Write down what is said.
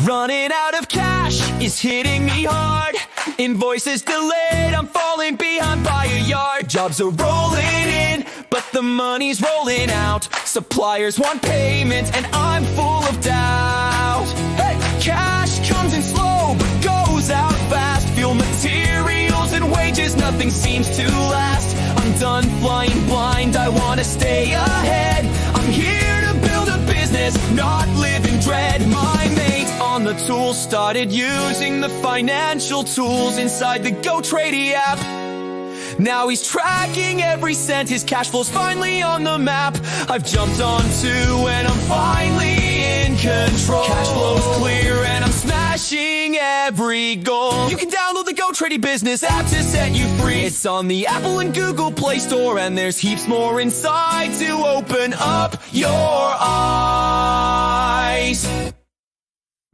Running out of cash is hitting me hard. Invoices delayed, I'm falling behind by a yard. Jobs are rolling in, but the money's rolling out. Suppliers want payment, and I'm full of doubt. Hey, cash comes in slow, but goes out fast. Fuel, materials, and wages, nothing seems to last. I'm done flying blind, I wanna stay ahead. I'm here to build a business, not live in dread. My mate on the tools started using the financial tools inside the GOAT Tradie App. Now he's tracking every cent, his cash flow's finally on the map. I've jumped on too, and I'm finally in control. Cash flow's clear, and I'm smashing every goal. You can download the GOAT Tradie Business app to set you free. It's on the Apple and Google Play Store, and there's heaps more inside to open up your eyes.